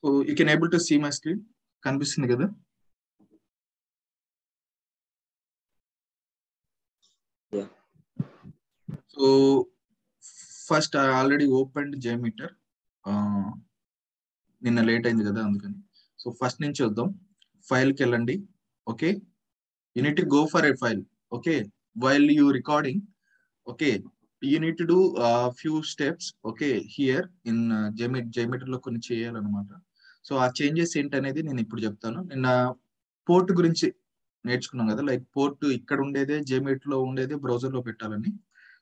So you can able to see my screen. కనిపిస్తుంది కదా? Yeah. So first I already opened JMeter. నిన్న late అయింది కదా అందుకని. సో ఫస్ట్ నుంచి చూద్దాం. ఫైల్కి వెళ్ళండి. Okay, you need to go for a file. Okay, while you recording, okay, you need to do a few steps. Okay, here in JMeter లో కొన్ని చేయాలన్నమాట. సో ఆ చేంజెస్ ఏంటనేది నేను ఇప్పుడు చెప్తాను. నిన్న పోర్ట్ గురించి నేర్చుకున్నాం కదా, లైక్ పోర్ట్ ఇక్కడ ఉండేదే JMeter లో ఉండేదే బ్రౌజర్ లో పెట్టాలని.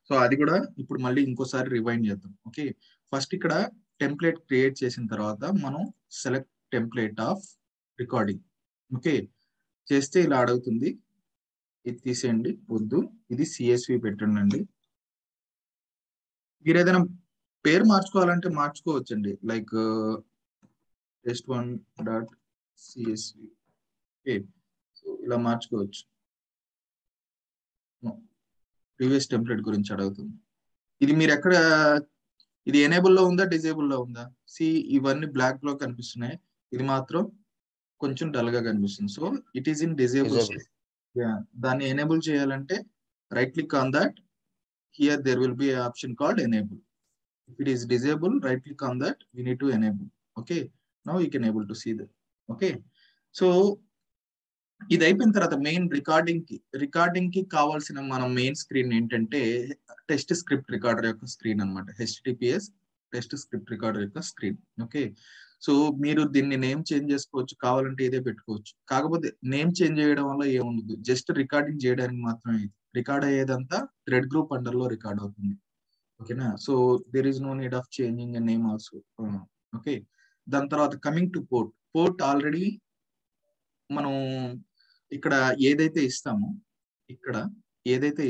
సో అది కూడా ఇప్పుడు మళ్ళీ ఇంకోసారి రివైండ్ చేద్దాం. ఓకే, ఫస్ట్ ఇక్కడ టెంప్లెట్ క్రియేట్ చేసిన తర్వాత మనం select template of recording. Okay, చేస్తే ఇలా అడుగుతుంది. ఇది తీసేయండి, వద్దు, ఇది CSV పెట్టండి. మీరు ఏదైనా పేరు మార్చుకోవాలంటే మార్చుకోవచ్చండి, లైక్ test1.csv. ఓకే, సో ఇలా మార్చుకోవచ్చు. ప్రీవియస్ టెంప్లెట్ గురించి అడుగుతుంది. ఇది మీరు ఎక్కడ, ఇది ఎనేబుల్ లో ఉందా డిజేబుల్ లో ఉందా? ఇవన్నీ బ్లాక్ లో కనిపిస్తున్నాయి, ఇది మాత్రం కొంచెం డల్ గా కనిపిస్తుంది. So it is in disable. దాన్ని ఎనేబుల్ చేయాలంటే right click on that. Here there will be option called enable. If it is disable, right click on that, we need to enable. Okay, now you can able to see that. Okay, so ఇది అయిపోయిన తర్వాత main recording కి కావాల్సిన మన main screen ఏంటంటే test script recorder యొక్క screen అనమాట. HTTPS test script recorder యొక్క స్క్రీన్. ఓకే, సో మీరు దీన్ని నేమ్ చేంజ్ చేసుకోవచ్చు, కావాలంటే ఇదే పెట్టుకోవచ్చు. కాకపోతే నేమ్ చేంజ్ చేయడం వల్ల ఏముండదు, జస్ట్ రికార్డింగ్ చేయడానికి మాత్రమే. రికార్డ్ అయ్యేదంతా థ్రెడ్ గ్రూప్ అండర్ లో రికార్డ్ అవుతుంది. ఓకేనా, so there is no need of changing a name also. Okay, దాని తర్వాత కమింగ్ టు పోర్ట్ ఆల్రెడీ మనం ఇక్కడ ఏదైతే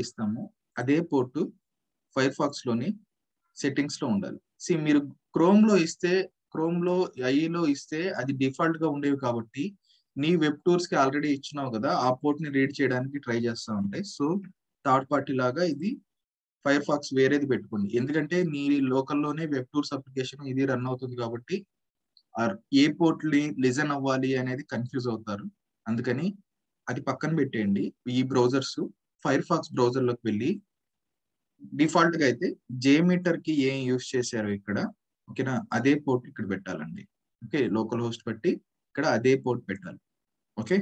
ఇస్తామో అదే పోర్టు ఫైర్ ఫాక్స్ లోని సెట్టింగ్స్ లో ఉండాలి. మీరు క్రోమ్ లో ఐలో ఇస్తే అది డిఫాల్ట్ గా ఉండేవి కాబట్టి నీ వెబ్ టూర్స్ కి ఆల్రెడీ ఇచ్చినావు కదా, ఆ పోర్ట్ ని రీడ్ చేయడానికి ట్రై చేస్తూ ఉంటాయి. సో థర్డ్ పార్టీ లాగా ఇది ఫైర్ ఫాక్స్ వేరేది పెట్టుకోండి, ఎందుకంటే నీ లోకల్లోనే వెబ్ టూర్స్ అప్లికేషన్ ఇది రన్ అవుతుంది కాబట్టి ఏ పోర్ట్ లిజన్ అవ్వాలి అనేది కన్ఫ్యూజ్ అవుతారు. అందుకని అది పక్కన పెట్టేయండి. ఈ బ్రౌజర్స్ ఫైర్ ఫాక్స్ బ్రౌజర్ లోకి వెళ్ళి డిఫాల్ట్ గా అయితే JMeter కి ఏం యూజ్ చేశారు ఇక్కడ, ఓకేనా, అదే పోర్ట్ ఇక్కడ పెట్టాలండి. ఓకే, లోకల్ హోస్ట్ పెట్టి ఇక్కడ అదే పోర్ట్ పెట్టాలి. ఓకే,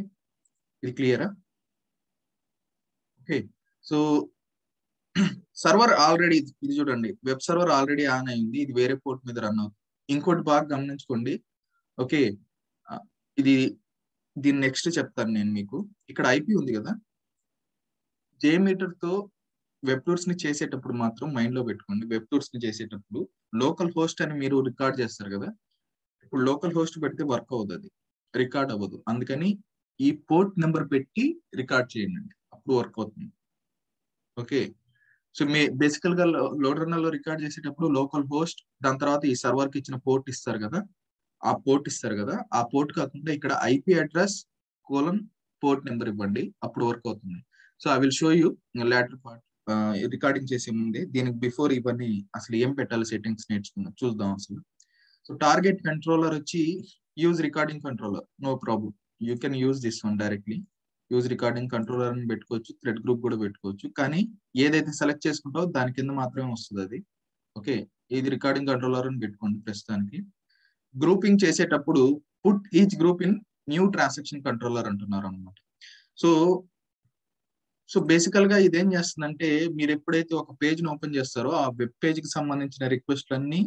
ఇది క్లియరా? ఓకే, సో సర్వర్ ఆల్రెడీ, ఇది చూడండి, వెబ్ సర్వర్ ఆల్రెడీ ఆన్ అయింది, ఇది వేరే పోర్ట్ మీద రన్ అవుతుంది. ఇంకోటి బాగా గమనించుకోండి. ఓకే, దీని నెక్స్ట్ చెప్తాను నేను మీకు. ఇక్కడ IP ఉంది కదా, JMeter తో వెబ్ టూర్స్ ని చేసేటప్పుడు మాత్రం మైండ్ లో పెట్టుకోండి. వెబ్ టూర్స్ ని చేసేటప్పుడు లోకల్ హోస్ట్ అని మీరు రికార్డ్ చేస్తారు కదా, ఇప్పుడు లోకల్ హోస్ట్ పెడితే వర్క్ అవ్వదు, అది రికార్డ్ అవ్వదు. అందుకని ఈ పోర్ట్ నెంబర్ పెట్టి రికార్డ్ చేయండి, అప్పుడు వర్క్ అవుతుంది. ఓకే, సో మీ బేసికల్ గా లోడ్ రన్నర్ లో రికార్డ్ చేసేటప్పుడు లోకల్ హోస్ట్, దాని తర్వాత ఈ సర్వర్ కి ఇచ్చిన పోర్ట్ ఇస్తారు కదా, ఆ పోర్ట్ కాకుండా ఇక్కడ IP అడ్రస్ పోర్ట్ నెంబర్ ఇవ్వండి, అప్పుడు వర్క్ అవుతుంది. So I will show you later part. Recording చేసే ముందే దీనికి బిఫోర్ ఇవన్నీ అసలు ఏం పెట్టాలి సెట్టింగ్స్ నేర్చుకుందాం, చూద్దాం అసలు. సో టార్గెట్ కంట్రోలర్ వచ్చి use recording controller, no problem, you can use this one directly. Use recording controller అని పెట్టుకోవచ్చు, థ్రెడ్ గ్రూప్ కూడా పెట్టుకోవచ్చు, కానీ ఏదైతే సెలెక్ట్ చేసుకుంటావో దాని కింద మాత్రమే వస్తుంది అది. ఓకే, ఇది రికార్డింగ్ కంట్రోలర్ అని పెట్టుకోండి ప్రస్తుతానికి. గ్రూపింగ్ చేసేటప్పుడు put each group in new transaction controller అంటున్నారు అనమాట. సో బేసికల్ గా ఇదేం చేస్తుందంటే, మీరు ఎప్పుడైతే ఒక పేజ్ ని ఓపెన్ చేస్తారో ఆ వెబ్ పేజ్ కి సంబంధించిన రిక్వెస్ట్లన్నీ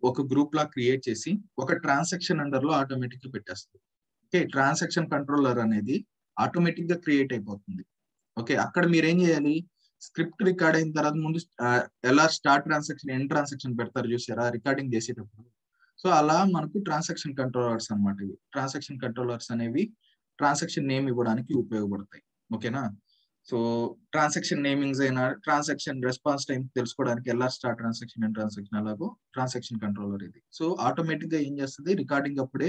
ఒక గ్రూప్ లా క్రియేట్ చేసి ఒక ట్రాన్సాక్షన్ అండర్ లో ఆటోమేటిక్ గా పెట్టేస్తుంది. ఓకే, ట్రాన్సాక్షన్ కంట్రోలర్ అనేది ఆటోమేటిక్ గా క్రియేట్ అయిపోతుంది. ఓకే, అక్కడ మీరు ఏం చేయాలి, స్క్రిప్ట్ రికార్డ్ అయిన తర్వాత ముందు ఎలా స్టార్ట్ ట్రాన్సాక్షన్ ఎండ్ ట్రాన్సాక్షన్ పెడతారు చూసారా రికార్డింగ్ చేసేటప్పుడు. సో అలా మనకు ట్రాన్సాక్షన్ కంట్రోలర్స్ అనమాట. ఇవి ట్రాన్సాక్షన్ కంట్రోలర్స్ అనేవి ట్రాన్సాక్షన్ నేమ్ ఇవ్వడానికి ఉపయోగపడతాయి. ఓకేనా, సో ట్రాన్సాక్షన్ నేమింగ్స్ అయినా ట్రాన్సాక్షన్ రెస్పాన్స్ టైం తెలుసుకోవడానికి ఎలా స్టార్ట్ ట్రాన్సాక్షన్ అండ్ ట్రాన్సాక్షన్ అలాగో ట్రాన్సాక్షన్ కంట్రోలర్ ఇది. సో ఆటోమేటిక్ గా ఏం చేస్తుంది, రికార్డింగ్ అప్పుడే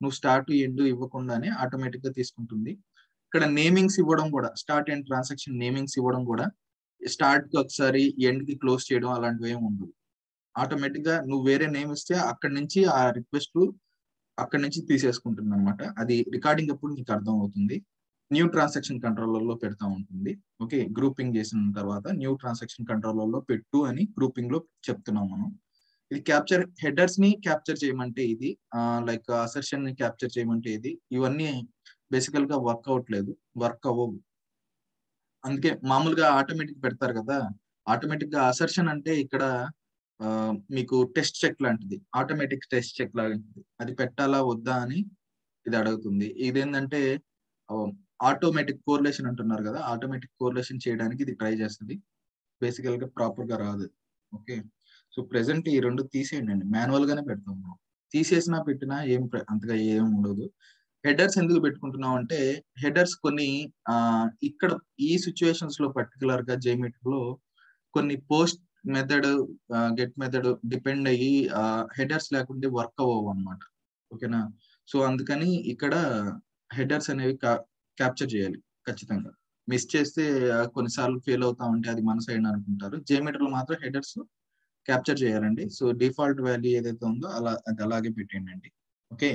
నువ్వు స్టార్ట్ ఎండ్ ఇవ్వకుండానే ఆటోమేటిక్ గా తీసుకుంటుంది. ఇక్కడ నేమింగ్స్ ఇవ్వడం కూడా, స్టార్ట్ అండ్ ట్రాన్సాక్షన్ నేమింగ్స్ ఇవ్వడం కూడా, స్టార్ట్ కి ఒకసారి ఎండ్ కి క్లోజ్ చేయడం అలాంటివి ఏమి ఉండదు. ఆటోమేటిక్ గా నువ్వు వేరే నేమ్ ఇస్తే అక్కడి నుంచి ఆ రిక్వెస్ట్ అక్కడి నుంచి తీసేసుకుంటుంది అనమాట. అది రికార్డింగ్ అప్పుడు మీకు అర్థం అవుతుంది. న్యూ ట్రాన్సాక్షన్ కంట్రోలర్లో పెడతా ఉంటుంది. ఓకే, గ్రూపింగ్ చేసిన తర్వాత న్యూ ట్రాన్సాక్షన్ కంట్రోలర్లో పెట్టు అని గ్రూపింగ్ లో చెప్తున్నాం మనం. ఇది క్యాప్చర్ హెడర్స్ ని క్యాప్చర్ చేయమంటే ఇది, లైక్ అసర్షన్ ని క్యాప్చర్ చేయమంటే ఇది. ఇవన్నీ బేసికల్ గా వర్క్ అవ్వట్లేదు, వర్క్ అవ్వవు. అందుకే మామూలుగా ఆటోమేటిక్ పెడతారు కదా, ఆటోమేటిక్ గా అసర్షన్ అంటే ఇక్కడ మీకు టెస్ట్ చెక్ లాంటిది, ఆటోమేటిక్ టెస్ట్ చెక్ లాంటిది. అది పెట్టాలా వద్దా అని ఇది అడుగుతుంది. ఇదేంటంటే ఆటోమేటిక్ కోరిలేషన్ అంటున్నారు కదా, ఆటోమేటిక్ కోరిలేషన్ చేయడానికి ఇది ట్రై చేస్తుంది. బేసికల్ గా ప్రాపర్ గా రాదు. ఓకే, సో ప్రెసెంట్ ఈ రెండు తీసేయండి, మాన్యువల్ గానే పెడతాం మనం. తీసేసినా పెట్టినా అంతగా ఏం ఉండదు. హెడర్స్ ఎందుకు పెట్టుకుంటున్నాం అంటే, హెడర్స్ కొన్ని ఇక్కడ ఈ సిచ్యువేషన్స్ లో పర్టికులర్ గా జేమీటర్ లో కొన్ని post method, get method depend అయ్యి హెడర్స్ లేకుంటే వర్క్ అవ్వవు అనమాట. ఓకేనా, సో అందుకని ఇక్కడ హెడర్స్ అనేవి క్యాప్చర్ చేయాలి ఖచ్చితంగా. మిస్ చేస్తే కొన్నిసార్లు ఫెయిల్ అవుతా ఉంటే అది మన సైడ్ అనుకుంటారు. జేమీటర్ లో మాత్రం హెడర్స్ క్యాప్చర్ చేయాలండి. సో డిఫాల్ట్ వాల్యూ ఏదైతే ఉందో అది అలాగే పెట్టేయండి. Okay,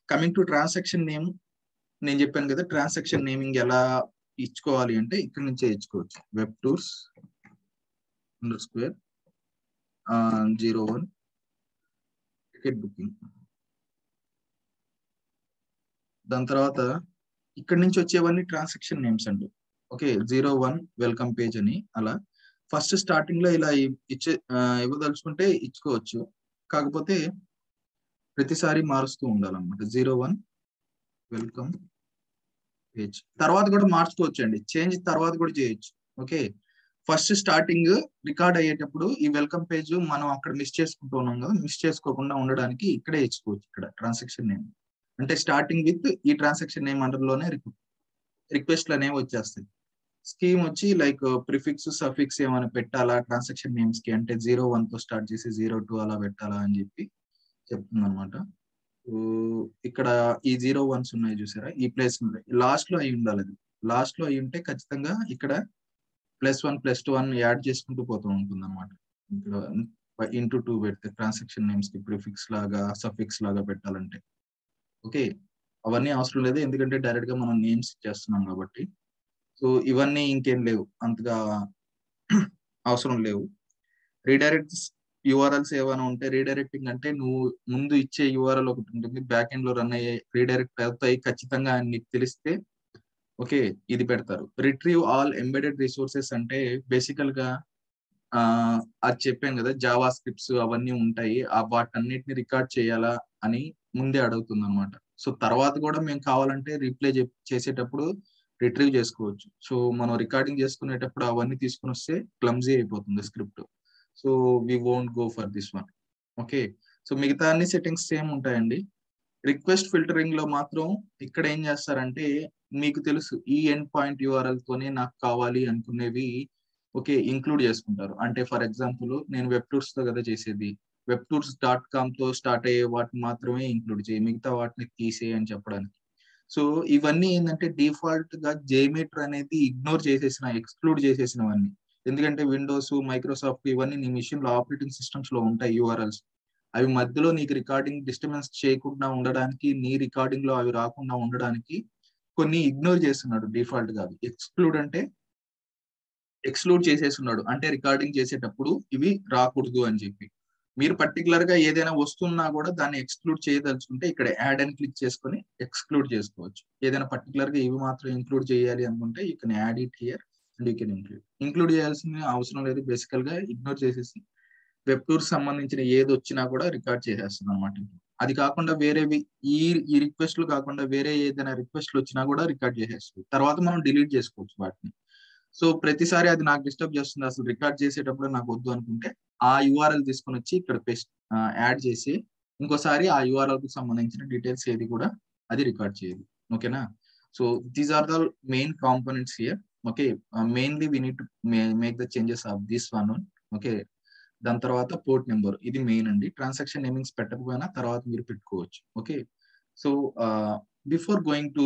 coming to transaction name, నేను చెప్పాను కదా ట్రాన్సాక్షన్ నేమింగ్ ఎలా ఇచ్చుకోవాలి అంటే ఇక్కడ నుంచే ఇచ్చుకోవచ్చు. Web tours _01 ticket booking. దాని తర్వాత ఇక్కడ నుంచి వచ్చేవన్నీ ట్రాన్సాక్షన్ నేమ్స్ అండి. ఓకే, 01 వెల్కమ్ పేజ్ అని అలా ఫస్ట్ స్టార్టింగ్ లో ఇలా ఇవ్వదలుచుకుంటే ఇచ్చుకోవచ్చు. కాకపోతే ప్రతిసారి మారుస్తూ ఉండాలన్నమాట. 01 వెల్కమ్ పేజ్ తర్వాత కూడా మార్చుకోవచ్చు అండి, చేంజ్ తర్వాత కూడా చేయొచ్చు. ఓకే, ఫస్ట్ స్టార్టింగ్ రికార్డ్ అయ్యేటప్పుడు ఈ వెల్కమ్ పేజ్ మనం అక్కడ మిస్ చేసుకుంటూ ఉన్నాం కదా, మిస్ చేసుకోకుండా ఉండడానికి ఇక్కడే ఇచ్చుకోవచ్చు. ఇక్కడ ట్రాన్సాక్షన్ నేమ్ అంటే స్టార్టింగ్ విత్ ఈ ట్రాన్సాక్షన్ నేమ్ అండర్ లోనే రిక్వెస్ట్లు అనేవి వచ్చేస్తాయి. స్కీమ్ వచ్చి లైక్ ప్రిఫిక్స్ సఫిక్స్ ఏమైనా పెట్టాలా ట్రాన్సాక్షన్ నేమ్స్ కి అంటే 01 తో స్టార్ట్ చేసి 02 అలా పెట్టాలా అని చెప్పి చెప్తుంది అనమాట. ఇక్కడ ఈ 01s ఉన్నాయి చూసారా, ఈ ప్లేస్ లాస్ట్ లో అయి ఉండాలి. అది లాస్ట్ లో అయి ఉంటే ఖచ్చితంగా ఇక్కడ +1 +2 అని యాడ్ చేసుకుంటూ పోతూ ఉంటుంది అనమాట. ఇక్కడ ఇంటూ 2 పెడితే ట్రాన్సాక్షన్ నేమ్స్ కి ప్రిఫిక్స్ లాగా సఫిక్స్ లాగా పెట్టాలంటే. ఓకే, అవన్నీ అవసరం లేదు, ఎందుకంటే డైరెక్ట్ గా మనం నేమ్స్ చేస్తున్నాం కాబట్టి. సో ఇవన్నీ ఇంకేం లేవు, అంతగా అవసరం లేవు. రీడైరెక్ట్స్ యూఆర్ఎల్స్ ఏమైనా ఉంటే, రీడైరెక్టింగ్ అంటే నువ్వు ముందు ఇచ్చే యూఆర్ఎల్ ఒకటి ఉంటుంది, బ్యాక్ ఎండ్ లో రన్ అయ్యే రీడైరెక్ట్ అవుతాయి ఖచ్చితంగా అని నీకు తెలిస్తే ఓకే ఇది పెడతారు. రిట్రీవ్ ఆల్ ఎంబెడెడ్ రిసోర్సెస్ అంటే బేసికల్ గా అది చెప్పాను కదా, జావా స్క్రిప్ట్స్ అవన్నీ ఉంటాయి, వాటన్నిటిని రికార్డ్ చేయాలా అని ముందే అడుగుతుంది అనమాట. సో తర్వాత కూడా మేము కావాలంటే రీప్లే చేసేటప్పుడు రిట్రీవ్ చేసుకోవచ్చు. సో మనం రికార్డింగ్ చేసుకునేటప్పుడు అవన్నీ తీసుకుని వస్తే క్లమ్జీ అయిపోతుంది script. So we won't go for this one. Okay, so మిగతా అన్ని సెట్టింగ్స్ సేమ్ ఉంటాయండి. రిక్వెస్ట్ ఫిల్టరింగ్ లో మాత్రం ఇక్కడ ఏం చేస్తారంటే, మీకు తెలుసు ఈ ఎండ్ పాయింట్ యూఆర్ఎల్ తోనే నాకు కావాలి అనుకునేవి ఓకే ఇంక్లూడ్ చేసుకుంటారు. అంటే ఫర్ ఎగ్జాంపుల్ నేను వెబ్ టూర్స్ తో కదా చేసేది, webtours.com తో స్టార్ట్ అయ్యే వాటిని మాత్రమే ఇంక్లూడ్ చేయి, మిగతా వాటిని తీసేయి అని చెప్పడానికి. సో ఇవన్నీ ఏంటంటే డిఫాల్ట్ గా జేమీటర్ అనేది ఇగ్నోర్ ఎక్స్క్లూడ్ చేసేసినవన్నీ. ఎందుకంటే విండోస్ మైక్రోసాఫ్ట్ ఇవన్నీ నీ మిషన్ లో ఆపరేటింగ్ సిస్టమ్స్ లో ఉంటాయి యూఆర్ఎల్స్. అవి మధ్యలో నీకు రికార్డింగ్ డిస్టర్బెన్స్ చేయకుండా ఉండడానికి, నీ రికార్డింగ్ లో అవి రాకుండా ఉండడానికి కొన్ని ఇగ్నోర్ చేస్తున్నాడు డిఫాల్ట్ గా. ఎక్స్క్లూడ్ అంటే ఎక్స్క్లూడ్ చేసేస్తున్నాడు అంటే రికార్డింగ్ చేసేటప్పుడు ఇవి రాకూడదు అని చెప్పి. మీరు పర్టికులర్ గా ఏదైనా వస్తున్నా కూడా దాన్ని ఎక్స్క్లూడ్ చేయదలుచుకుంటే ఇక్కడ యాడ్ అని క్లిక్ చేసుకొని ఎక్స్క్లూడ్ చేసుకోవచ్చు. ఏదైనా పర్టికులర్ గా ఇవి మాత్రం ఇంక్లూడ్ చేయాలి అనుకుంటే you can add it here and you can include చేయాల్సిన అవసరం లేదు. బేసికల్ గా ఇగ్నోర్ చేసేసి వెబ్ టూర్స్ సంబంధించిన ఏది వచ్చినా కూడా రికార్డ్ చేసేస్తుంది అనమాట. అది కాకుండా వేరేవి ఈ రిక్వెస్ట్లు కాకుండా వేరే ఏదైనా రిక్వెస్ట్లు వచ్చినా కూడా రికార్డ్ చేసేస్తుంది. తర్వాత మనం డిలీట్ చేసుకోవచ్చు వాటిని. సో ప్రతిసారి అది నాకు డిస్టర్బ్ చేస్తుంది, అసలు రికార్డ్ చేసేటప్పుడు నాకు వద్దు అనుకుంటే ఆ యూఆర్ఎల్ తీసుకొని వచ్చి ఇక్కడ యాడ్ చేసి ఇంకోసారి ఆ యూఆర్ఎల్ కు సంబంధించిన డీటెయిల్స్ ఏది కూడా అది రికార్డ్ చేయదు. ఓకేనా, so these are the main components here. Okay, mainly we need to make the changes of this one. Okay, దాని తర్వాత పోర్ట్ నెంబర్ ఇది మెయిన్ అండి. ట్రాన్సాక్షన్ నేమింగ్స్ పెట్టకపోయినా తర్వాత మీరు పెట్టుకోవచ్చు. Okay, so before going to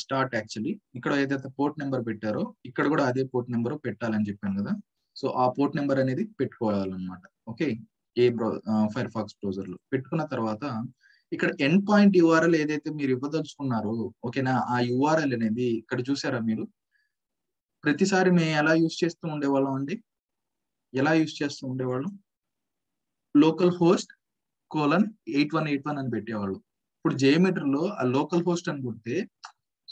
start actually ఇక్కడ ఏదైతే పోర్ట్ నెంబర్ పెట్టారో ఇక్కడ కూడా అదే పోర్ట్ నెంబర్ పెట్టాలని చెప్పాను కదా. సో ఆ పోర్ట్ నెంబర్ అనేది పెట్టుకోవాలన్నమాట. ఓకే, ఫైర్ ఫాక్స్ బ్రౌజర్ లో పెట్టుకున్న తర్వాత ఇక్కడ ఎండ్ పాయింట్ యూఆర్ఎల్ ఏదైతే మీరు ఇవ్వదలుచుకున్నారో, ఓకేనా, ఆ యూఆర్ఎల్ అనేది ఇక్కడ చూసారా మీరు, ప్రతిసారి మేము ఎలా యూజ్ చేస్తూ ఉండేవాళ్ళం అండి, ఎలా యూజ్ చేస్తూ ఉండేవాళ్ళం, లోకల్ హోస్ట్ :8181 అని పెట్టేవాళ్ళు. ఇప్పుడు జేమీటర్లో ఆ లోకల్ హోస్ట్ అని కొడితే,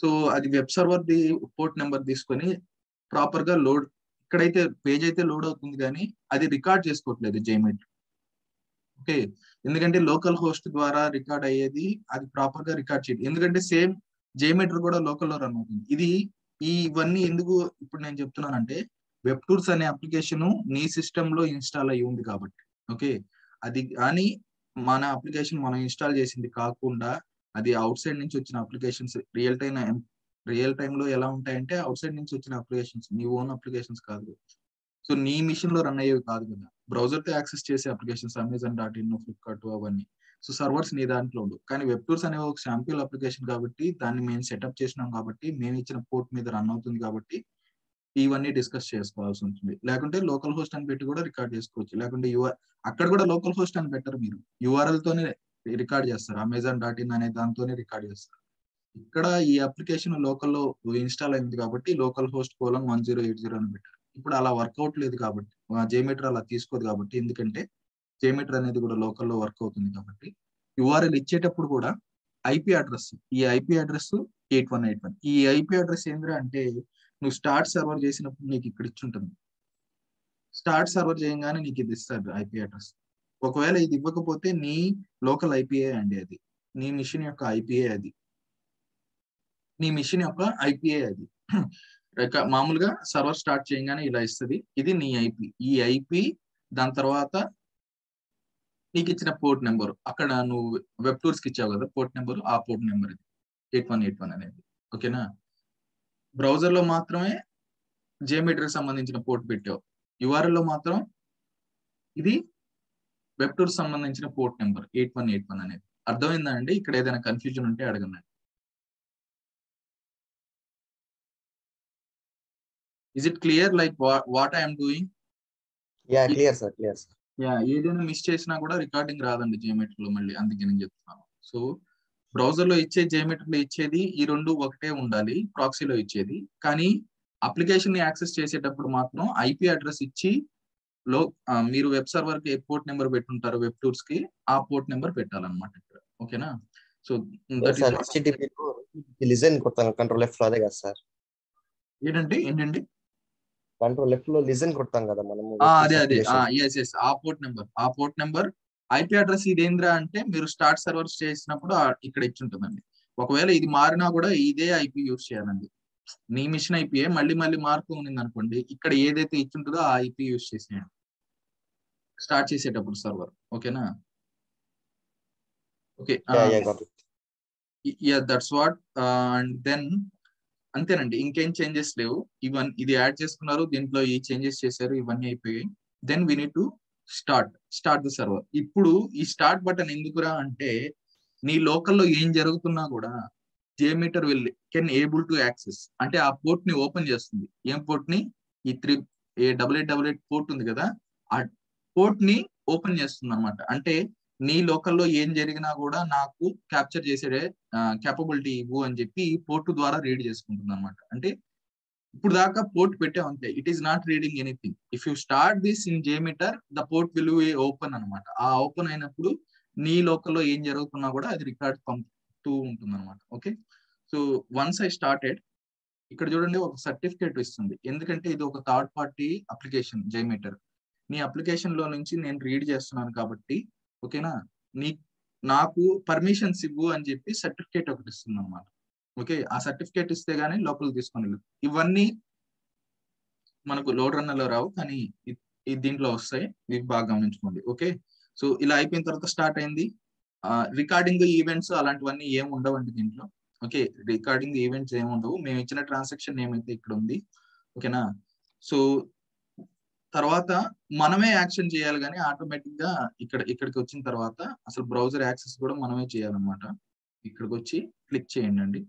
సో అది web server the port number తీసుకొని ప్రాపర్ గా లోడ్, ఇక్కడైతే పేజ్ అయితే లోడ్ అవుతుంది కానీ అది రికార్డ్ చేసుకోవట్లేదు జేమీటర్. ఓకే, ఎందుకంటే లోకల్ హోస్ట్ ద్వారా రికార్డ్ అయ్యేది అది ప్రాపర్ గా రికార్డ్ చేయదు, ఎందుకంటే సేమ్ జేమీటర్ కూడా లోకల్ లో రన్ అవుతుంది. ఇవన్నీ ఎందుకు ఇప్పుడు నేను చెప్తున్నానంటే, వెబ్ టూల్స్ అనే అప్లికేషన్ నీ సిస్టమ్ లో ఇన్స్టాల్ అయ్యి ఉంది కాబట్టి. ఓకే, అది కానీ మన అప్లికేషన్ మనం ఇన్స్టాల్ చేసింది కాకుండా అది అవుట్ సైడ్ నుంచి వచ్చిన అప్లికేషన్స్, రియల్ టైమ్ లో ఎలా ఉంటాయంటే అవుట్ సైడ్ నుంచి వచ్చిన అప్లికేషన్స్, నీ ఓన్ అప్లికేషన్స్ కాదు. సో నీ మిషన్ లో రన్ అయ్యేవి కాదు కదా, బ్రౌజర్ తో యాక్సెస్ చేసే అప్లికేషన్స్ Amazon.in, ఫ్లిప్కార్ట్ అవన్నీ. సో సర్వర్స్ నీ దాంట్లో ఉండవు, కానీ వెబ్ టూల్స్ అనే ఒక శాంపిల్ అప్లికేషన్ కాబట్టి దాన్ని మేము సెటప్ చేసినాం కాబట్టి మేము ఇచ్చిన పోర్ట్ మీద రన్ అవుతుంది కాబట్టి ఇవన్నీ డిస్కస్ చేసుకోవాల్సి ఉంటుంది. లేకుంటే లోకల్ హోస్ట్ అని పెట్టి కూడా రికార్డ్ చేసుకోవచ్చు, లేకుంటే అక్కడ కూడా లోకల్ హోస్ట్ అని పెట్టరు, మీరు యూఆర్ఎల్ తోనే రికార్డ్ చేస్తారు, Amazon.in అనే దాంతోనే రికార్డ్ చేస్తారు. ఇక్కడ ఈ అప్లికేషన్ లోకల్లో ఇన్స్టాల్ అయింది కాబట్టి లోకల్ హోస్ట్ :1080 అని పెట్టారు. ఇప్పుడు అలా వర్కౌట్ లేదు కాబట్టి, జేమీటర్ అలా తీసుకోదు కాబట్టి, ఎందుకంటే జేమీటర్ అనేది కూడా లోకల్లో వర్క్ అవుతుంది కాబట్టి యూఆర్ఎల్ ఇచ్చేటప్పుడు కూడా ఐపీ అడ్రస్, ఈ ఐపీ అడ్రస్ 8181. ఈ ఐపీ అడ్రస్ ఏంద్రా అంటే, నువ్వు స్టార్ట్ సర్వర్ చేసినప్పుడు నీకు ఇక్కడ ఇచ్చి ఉంటుంది, స్టార్ట్ సర్వర్ చేయగానే నీకు ఇది ఇస్తారు ఐపీ అడ్రస్. ఒకవేళ ఇది ఇవ్వకపోతే నీ లోకల్ ఐపీఏ అండి అది, నీ మిషన్ యొక్క ఐపీఏ అది, నీ మిషన్ యొక్క ఐపీఏ అది. మామూలుగా సర్వర్ స్టార్ట్ చేయగానే ఇలా ఇస్తుంది, ఇది నీ ఐపీ. ఈ ఐపీ దాని తర్వాత నీకు ఇచ్చిన పోర్ట్ నెంబర్, అక్కడ నువ్వు వెబ్ టూర్స్ కి ఇచ్చావు కదా పోర్ట్ నెంబర్, ఆ పోర్ట్ నెంబర్ ఇది 8181 అనేది. ఓకేనా, బ్రౌజర్ లో మాత్రమే జేమీటర్ సంబంధించిన పోర్ట్ పెట్టావు, యూఆర్ఎల్ లో మాత్రం ఇది వెబ్ టూర్ సంబంధించిన పోర్ట్ నెంబర్ 8181 అనేది. అర్థమైందా అండి? ఇక్కడ ఏదైనా కన్ఫ్యూజన్ ఉంటే అడగండి. Is it clear like what I am doing? Yeah, clear sir, clear sir. ఏదైనా మిస్ చేసినా కూడా రికార్డింగ్ రాదండి జేమీటర్ లో మళ్ళీ, అందుకే నేను చెప్తున్నాను. సో బ్రౌజర్ లో ఇచ్చే జేమీటర్ లో ఇచ్చేది ఈ రెండు ఒకటే ఉండాలి, ప్రాక్సీలో ఇచ్చేది. కానీ అప్లికేషన్ ని యాక్సెస్ చేసేటప్పుడు మాత్రం ఐపీ అడ్రస్ ఇచ్చి మీరు వెబ్ సర్వర్ కి ఏ పోర్ట్ నెంబర్ పెట్టుంటారు వెబ్ టూర్స్ కి, ఆ పోర్ట్ నెంబర్ పెట్టాలన్నమాట ఇక్కడ. ఓకేనా, so that is HTTP listen కొడతాను, కంట్రోల్ F లో అదే కదా సార్? ఏంటండి కంట్రోల్ F లో లిజన్ కొడతాం కదా మనము. అదే ఆ పోర్ట్ నెంబర్ ఐపీ అడ్రస్ ఇదేంద్రా అంటే, మీరు స్టార్ట్ సర్వర్ చేసినప్పుడు ఇక్కడ ఇచ్చి ఉంటుందండి. ఒకవేళ ఇది మారినా కూడా ఇదే ఐపీ యూజ్ చేయాలండి, నీ మిషన్ ఐపీఏ. మళ్ళీ మార్పు ఉంది అనుకోండి, ఇక్కడ ఏదైతే ఇచ్చి ఉంటుందో ఆ ఐపీ యూజ్ చేసేయండి స్టార్ట్ చేసేటప్పుడు సర్వర్. ఓకేనా, okay, that's what. And then అంతేనండి, ఇంకేం చేంజెస్ లేవు. ఇది యాడ్ చేసుకున్నారు, దీంట్లో ఈ చేంజెస్ చేశారు, ఇవన్నీ అయిపోయాయి. Then we need to start the server. ఇప్పుడు ఈ స్టార్ట్ బటన్ ఎందుకురా అంటే, నీ లోకల్లో ఏం జరుగుతున్నా కూడా JMeter can able to access, అంటే ఆ పోర్ట్ ని ఓపెన్ చేస్తుంది. ఏం పోర్ట్ ని? ఈ 3888 పోర్ట్ ఉంది కదా, ఆ పోర్ట్ ని ఓపెన్ చేస్తుంది అనమాట. అంటే నీ లోకల్లో ఏం జరిగినా కూడా నాకు క్యాప్చర్ చేసే క్యాపబిలిటీ ఇవ్వు అని చెప్పి పోర్ట్ ద్వారా రీడ్ చేసుకుంటుంది అనమాట. అంటే ఇప్పుడు దాకా పోర్ట్ పెట్టావు అంతే, it is not reading anything. If you start this in JMeter, the port will be open అనమాట. ఆ ఓపెన్ అయినప్పుడు నీ లోకల్లో ఏం జరుగుతున్నా కూడా అది రికార్డ్ పంపుతూ ఉంటుంది అనమాట. Okay, so once I started, ఇక్కడ చూడండి ఒక సర్టిఫికేట్ ఇస్తుంది, ఎందుకంటే ఇది ఒక థర్డ్ పార్టీ అప్లికేషన్ జేమీటర్. నీ అప్లికేషన్ లో నుంచి నేను రీడ్ చేస్తున్నాను కాబట్టి, ఓకేనా, నాకు పర్మిషన్స్ ఇవ్వు అని చెప్పి సర్టిఫికేట్ ఒకటి ఇస్తుంది అనమాట. ఓకే, ఆ సర్టిఫికేట్ ఇస్తే గానీ లోపలికి తీసుకొని ఇవన్నీ మనకు లోడ్ రన్నర్ లో రావు, కానీ దీంట్లో వస్తాయి, ఇవి బాగా గమనించుకోండి. ఓకే, సో ఇలా అయిపోయిన తర్వాత స్టార్ట్ అయింది. రికార్డింగ్ ఈవెంట్స్ అలాంటివన్నీ ఏం ఉండవండి దీంట్లో. ఓకే, రికార్డింగ్ ఈవెంట్స్ ఏమి ఉండవు, మేము ఇచ్చిన ట్రాన్సాక్షన్ ఏమైతే ఇక్కడ ఉంది. ఓకేనా, సో తర్వాత మనమే యాక్షన్ చేయాలి, కానీ ఆటోమేటిక్ గా ఇక్కడికి వచ్చిన తర్వాత అసలు బ్రౌజర్ యాక్సెస్ కూడా మనమే చేయాలన్నమాట. ఇక్కడికి వచ్చి క్లిక్ చేయండి అండి.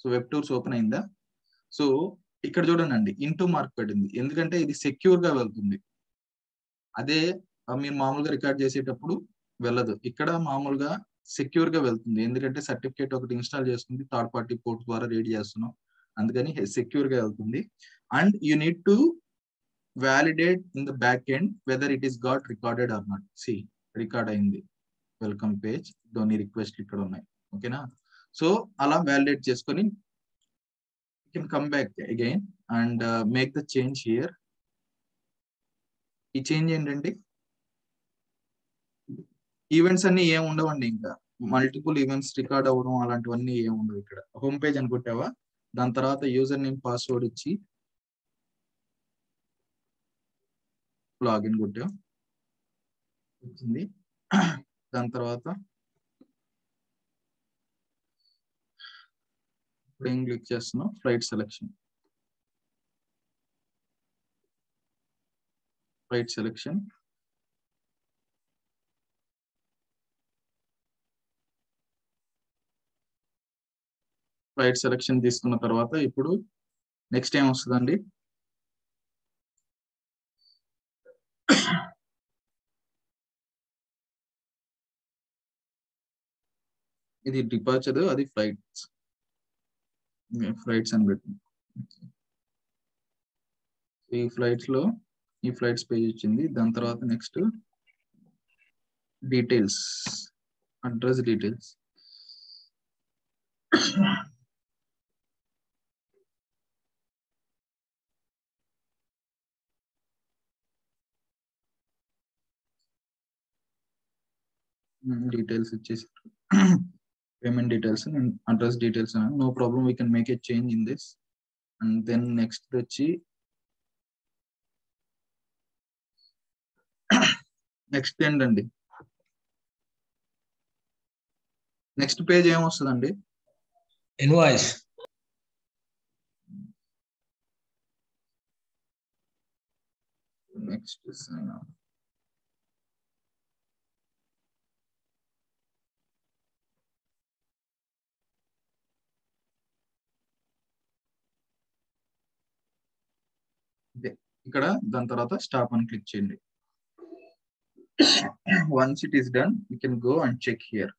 సో వెబ్ టూర్స్ ఓపెన్ అయిందా? సో ఇక్కడ చూడండి, ఇంటూ మార్క్ పడింది, ఎందుకంటే ఇది సెక్యూర్ గా వెళ్తుంది. అదే మీరు మామూలుగా రికార్డ్ చేసేటప్పుడు వెళ్ళదు. ఇక్కడ మామూలుగా సెక్యూర్ గా వెళ్తుంది. ఎందుకంటే సర్టిఫికేట్ ఒకటి ఇన్స్టాల్ చేసుకుంది, థర్డ్ పార్టీ పోర్ట్ ద్వారా రీడ్ చేస్తున్నాం, అందుకని సెక్యూర్ గా వెళ్తుంది. And you need to validate in the back end whether it is got recorded or not. See record అయింది, వెల్కమ్ పేజ్, ధోని రిక్వెస్ట్ ఇక్కడ ఉన్నాయి. ఓకేనా? సో అలా వ్యాలిడేట్ చేసుకొని can come back again and make the change here. ఈ change ఏంటంటే events అన్ని ఏం ఉండవండి, ఇంకా మల్టిపుల్ ఈవెంట్స్ రికార్డ్ అవ్వడం అలాంటివన్నీ ఏం ఉండవు. ఇక్కడ హోమ్ పేజ్ అని కొట్టావా, దాని తర్వాత యూజర్ నేమ్ పాస్వర్డ్ ఇచ్చి లాగిన్ కొట్టావు, వచ్చింది. దాని తర్వాత ఇప్పుడు ఏం క్లిక్ చేస్తున్నావు, ఫ్లైట్ సెలెక్షన్. ఫ్లైట్ సెలెక్షన్ తీసుకున్న తర్వాత ఇప్పుడు నెక్స్ట్ ఏం వస్తుందండి, ఇది డిపార్చర్, అది ఫ్లైట్స్ అని పెట్టింది. ఈ ఫ్లైట్స్ పేజ్ వచ్చింది. దాని తర్వాత next details, address details. Details ఇచ్చేసి payment details and address details, no problem, we can make a change in this. And then next వచ్చి నెక్స్ట్ ఏంటండి, నెక్స్ట్ పేజ్ ఏమొస్తుందండి, ఇన్వాయిస్. నెక్స్ట్ ఇక్కడ దాని తర్వాత స్టాప్ అని క్లిక్ చేయండి. Once it is done you can go and check here.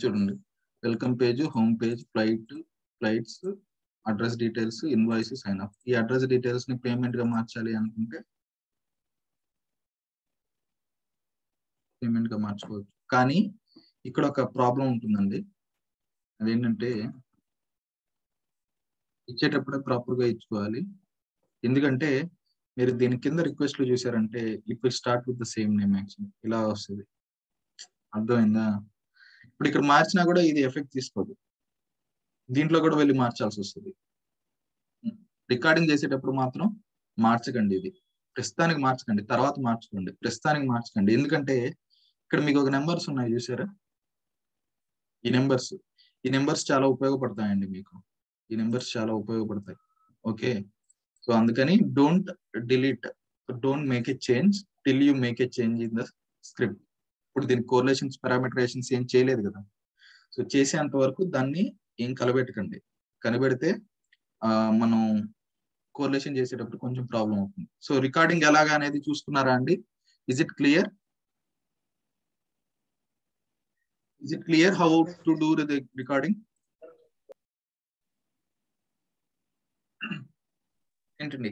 చూడండి, welcome page, home page, flights, address details, invoice, sign up. ఈ అడ్రస్ డీటెయిల్స్ ని పేమెంట్ గా మార్చాలి అనుకుంటే పేమెంట్ గా మార్చుకోవచ్చు. కానీ ఇక్కడ ఒక ప్రాబ్లం ఉంటుందండి, అదేంటంటే ఇచ్చేటప్పుడే ప్రాపర్ గా ఇచ్చుకోవాలి. ఎందుకంటే మీరు దీని కింద రిక్వెస్ట్ లో చూసారంటే if start with the same name actually ఇలా వస్తుంది, అర్థమైందా? ఇప్పుడు ఇక్కడ మార్చినా కూడా ఇది ఎఫెక్ట్ తీసుకోదు, దీంట్లో కూడా వెళ్ళి మార్చాల్సి వస్తుంది. రికార్డింగ్ చేసేటప్పుడు మాత్రం మార్చకండి, ఇది ప్రస్తుతానికి మార్చకండి, తర్వాత మార్చుకోండి, ప్రస్తుతానికి మార్చకండి. ఎందుకంటే ఇక్కడ మీకు ఒక నెంబర్స్ ఉన్నాయి చూసారా, ఈ నెంబర్స్ చాలా ఉపయోగపడతాయండి మీకు, ఈ నెంబర్స్ చాలా ఉపయోగపడతాయి. ఓకే, సో అందుకని don't make a change till you make a change in the script. ఇప్పుడు దీనికి కోరిలేషన్స్, పారామీటరైజేషన్స్ ఏం చేయలేదు కదా, సో చేసేంత వరకు దాన్ని ఏం కలబెట్టకండి. కనబెడితే మనం కోరిలేషన్ చేసేటప్పుడు కొంచెం ప్రాబ్లం అవుతుంది. సో రికార్డింగ్ ఎలాగా అనేది చూసుకున్నారా అండి? Is it clear how to do the recording? ఏంటండి